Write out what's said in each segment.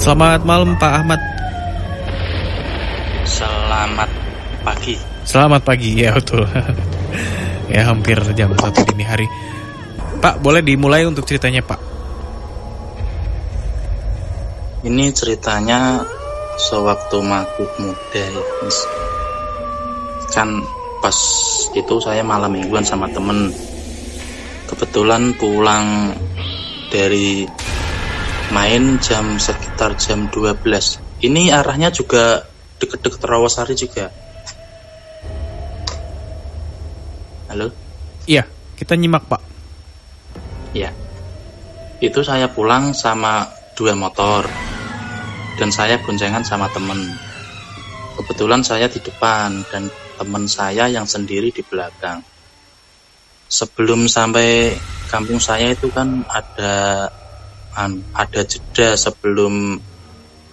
Selamat malam Pak Ahmad. Selamat pagi. Selamat pagi, ya betul. Ya hampir jam 1 dini hari. Pak, boleh dimulai untuk ceritanya Pak? Ini ceritanya sewaktu masih muda ya, Mas. Kan pas itu saya malam mingguan sama temen. Kebetulan pulang dari main sekitar jam 12. Ini arahnya juga deket-deket Rawasari juga. Halo? Iya, kita nyimak Pak. Ya. Itu saya pulang sama 2 motor. Dan saya boncengan sama temen. Kebetulan saya di depan dan teman saya yang sendiri di belakang. Sebelum sampai kampung saya itu kan ada jeda sebelum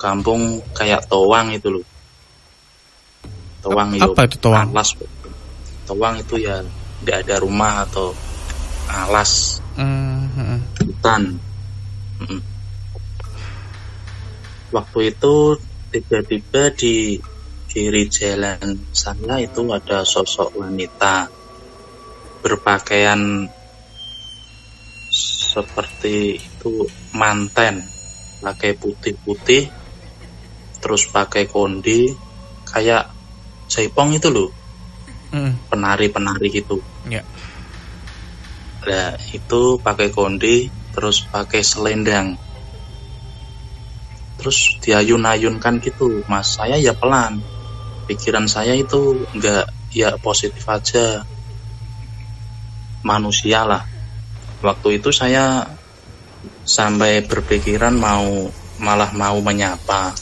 kampung kayak Towang itu loh. Towang apa itu Towang? Alas. Towang itu ya tidak ada rumah atau alas, hutan. Waktu itu tiba-tiba di kiri jalan saya itu ada sosok wanita berpakaian seperti itu, manten, pakai putih-putih, terus pakai konde, kayak jaipong itu loh, penari-penari gitu. Ya. Nah itu pakai konde, terus pakai selendang, terus diayun-ayunkan gitu. Mas saya ya pelan, pikiran saya itu enggak, ya positif aja, manusia lah. Waktu itu saya sampai berpikiran malah mau menyapa,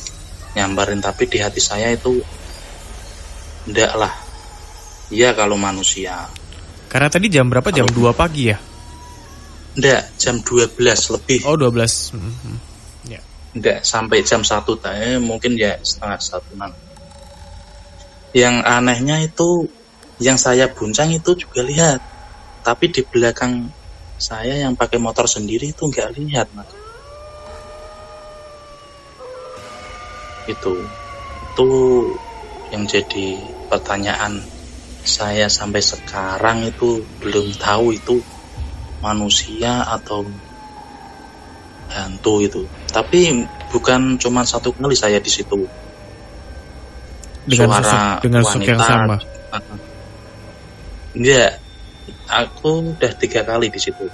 nyambarin, tapi di hati saya itu enggak lah. Iya kalau manusia. Karena tadi jam berapa? Jam 2 pagi ya? Enggak, jam 12 lebih. Oh 12. Ya. Enggak sampai jam 1, mungkin ya setengah 1. Yang anehnya itu, yang saya bonceng itu juga lihat, tapi di belakang saya yang pakai motor sendiri itu nggak lihat, Mas. Itu yang jadi pertanyaan saya sampai sekarang, itu belum tahu itu manusia atau hantu itu. Tapi bukan cuma satu kali saya di situ. Dengan suara sosok yang sama. Enggak, aku udah 3 kali di situ.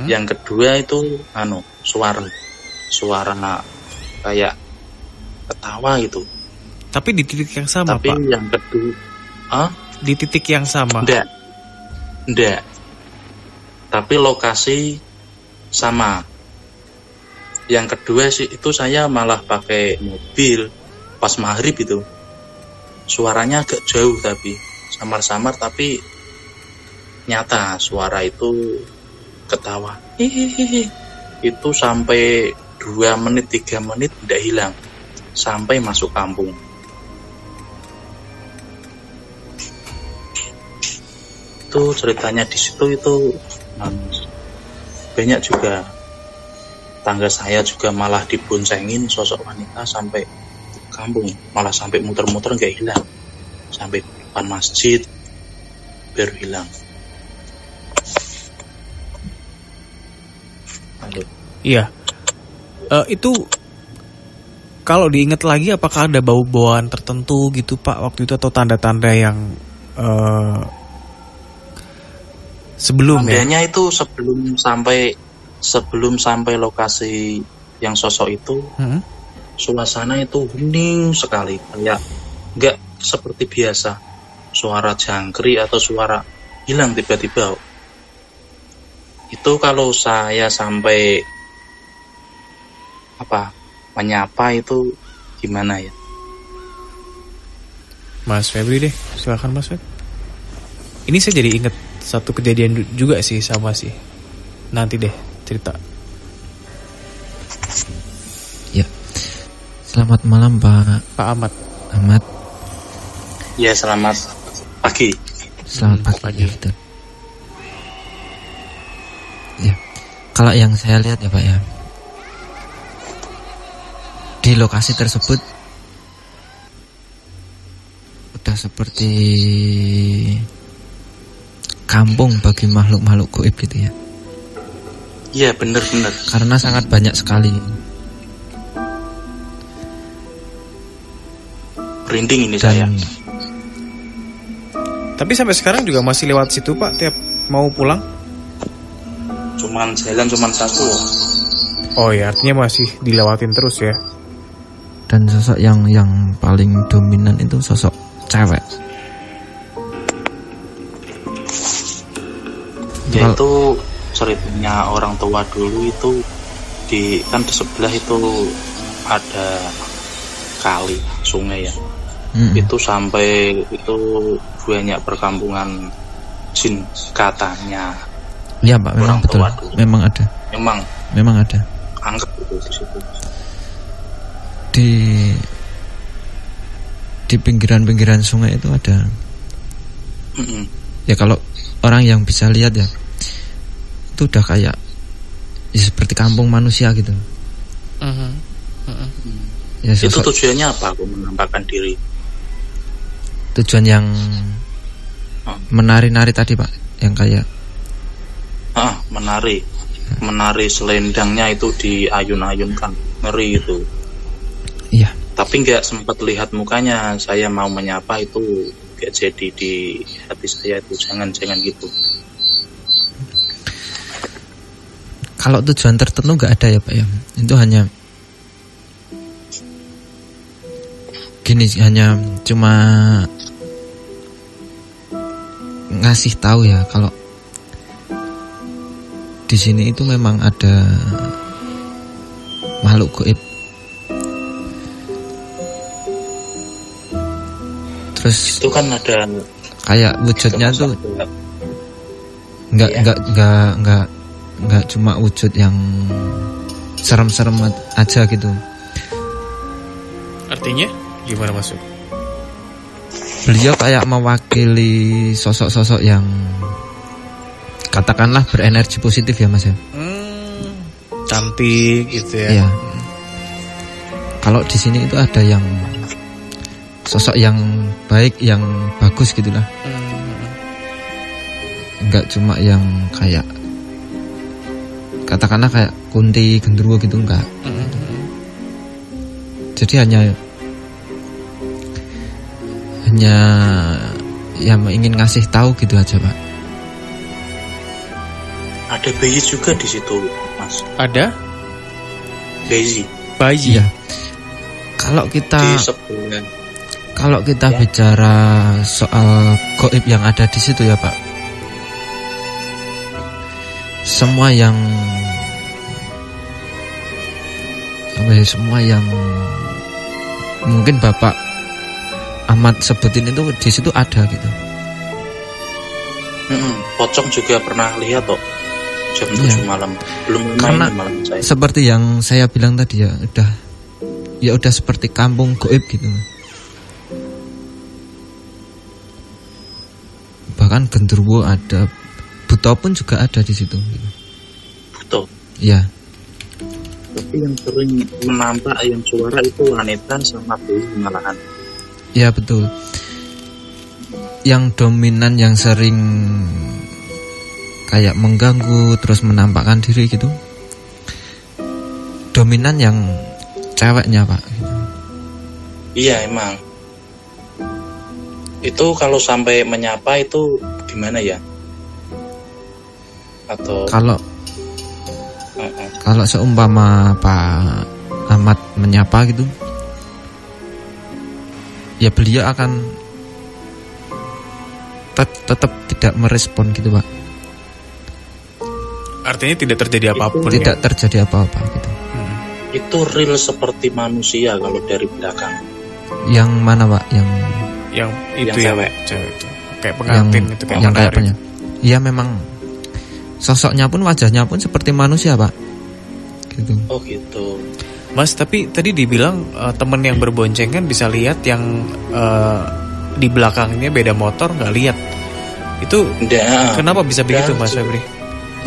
Yang kedua itu suara kayak ketawa gitu. Tapi di titik yang sama, Tapi Pak. Yang kedua, di titik yang sama. Enggak. Tapi lokasi sama. Yang kedua sih itu saya malah pakai mobil pas maghrib itu. Suaranya agak jauh tapi samar-samar, tapi nyata suara itu ketawa. Hihihi. Itu sampai 2 menit 3 menit tidak hilang sampai masuk kampung. Itu ceritanya di situ itu banyak juga. Tangga saya juga malah diboncengin sosok wanita sampai kampung, malah sampai muter-muter nggak hilang, sampai depan masjid baru hilang. Halo. Iya. Itu kalau diingat lagi, apakah ada bau-bauan tertentu gitu Pak waktu itu, atau tanda-tanda yang sebelum tandanya itu sebelum sampai lokasi yang sosok itu, suasana itu hening sekali, kayak nggak seperti biasa, suara jangkrik atau suara hilang tiba-tiba. Itu kalau saya sampai menyapa itu gimana ya? Mas Febri deh, silakan Mas Febri. Ini saya jadi inget satu kejadian juga sih, sama sih. Nanti deh cerita. Ya. Selamat malam Pak Ahmad. Ya, selamat pagi. Selamat pagi. Betul. Ya. Kalau yang saya lihat ya Pak ya, di di lokasi tersebut udah seperti kampung bagi makhluk-makhluk gaib gitu ya. Iya, benar-benar. Karena sangat banyak sekali. Merinding ini Dan saya. Tapi sampai sekarang juga masih lewat situ Pak tiap mau pulang? Cuman satu. Oh ya, artinya masih dilewatin terus ya. Dan sosok yang paling dominan itu sosok cewek. Yaitu ceritanya orang tua dulu itu di sebelah itu ada kali, sungai ya. Itu sampai itu banyak perkampungan jin katanya. Iya Pak, memang betul. Memang ada. Memang ada. Anggap itu di situ. Di pinggiran-pinggiran sungai itu ada. Ya kalau orang yang bisa lihat ya, itu udah kayak ya seperti kampung manusia gitu. Ya, itu tujuannya apa? Aku menampakkan diri. Tujuan yang menari-nari tadi Pak, yang kayak menari selendangnya itu diayun-ayunkan, ngeri itu. Iya. Tapi nggak sempat lihat mukanya. Saya mau menyapa itu nggak jadi di hati saya itu. Jangan gitu. Kalau tujuan tertentu nggak ada ya Pak ya. Itu hanya gini, hanya cuma ngasih tahu ya kalau di sini itu memang ada makhluk gaib. Terus itu kan ada kayak wujudnya tuh nggak cuma wujud yang serem-serem aja gitu. Artinya gimana maksud? Beliau kayak mewakili sosok-sosok yang katakanlah berenergi positif ya Mas ya. Cantik gitu ya. Iya. Kalau di sini itu ada yang sosok yang baik, yang bagus gitulah. Enggak cuma yang kayak katakanlah kayak Kunti, Genderuwo gitu, enggak. Jadi hanya yang ingin ngasih tahu gitu aja Pak. Ada bayi juga di situ Mas. Ada? Bayi. Iya. Kalau kita di sebelah. Kalau kita bicara soal gaib yang ada di situ ya Pak, semua yang mungkin Bapak Ahmad sebutin itu di situ ada gitu. Pocong juga pernah lihat kok jam 7 malam. Belum karena malam saya. Seperti yang saya bilang tadi ya, udah seperti kampung gaib gitu. Bahkan Genderuwo ada, Buto pun juga ada di situ. Buto. Iya. Tapi yang sering menampak yang suara itu wanita sama bayi malahan. Iya betul. Yang dominan yang sering kayak mengganggu terus menampakkan diri gitu, dominan yang ceweknya Pak. Iya emang. Itu kalau sampai menyapa itu gimana ya? Atau kalau seumpama Pak Ahmad menyapa gitu, ya beliau akan tetap tidak merespon gitu Pak. Artinya tidak terjadi apapun. Tidak terjadi apa-apa gitu. Itu real seperti manusia kalau dari belakang. Yang mana Pak? Yang itu cewek itu. Kayak pengantin itu kayak yang kayak apanya? Iya memang sosoknya pun, wajahnya pun seperti manusia Pak. Gitu. Oh gitu. Mas, tapi tadi dibilang temen yang berboncengan bisa lihat yang di belakangnya beda motor nggak lihat. Itu kenapa bisa begitu Mas Febri?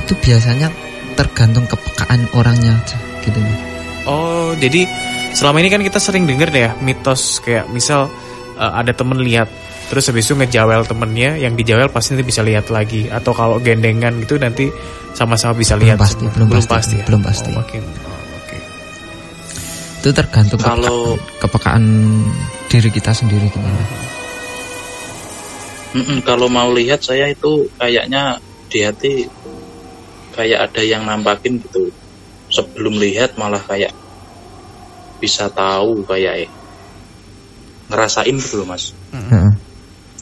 Itu biasanya tergantung kepekaan orangnya aja gitu. Oh, jadi selama ini kan kita sering denger deh ya mitos kayak misal ada temen lihat terus habis itu ngejawel temennya, yang dijawel pasti nanti bisa lihat lagi, atau kalau gendengan gitu nanti sama-sama bisa lihat. Belum pasti. Oh, okay. Itu tergantung kalau kepekaan diri kita sendiri gimana. Kalau mau lihat saya itu kayaknya di hati kayak ada yang nampakin gitu. Sebelum lihat malah kayak bisa tahu, kayak ngerasain gitu loh, Mas.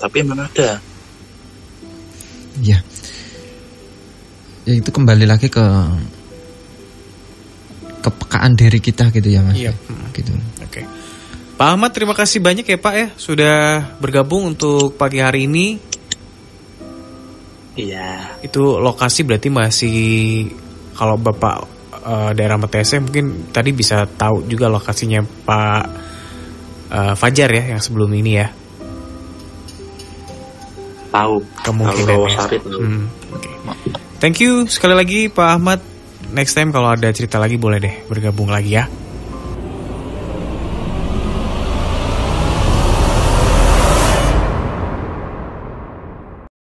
Tapi emang ada. Ya itu kembali lagi ke kepekaan diri kita gitu ya, Mas. Iya. Gitu. Oke. Pak Ahmad, terima kasih banyak ya Pak ya sudah bergabung untuk pagi hari ini. Iya. Itu lokasi berarti masih, kalau Bapak daerah MTS mungkin tadi bisa tahu juga lokasinya Pak Fajar ya yang sebelum ini ya. Tahu kemungkinan ya. Okay. Thank you sekali lagi Pak Ahmad. Next time kalau ada cerita lagi boleh deh bergabung lagi ya.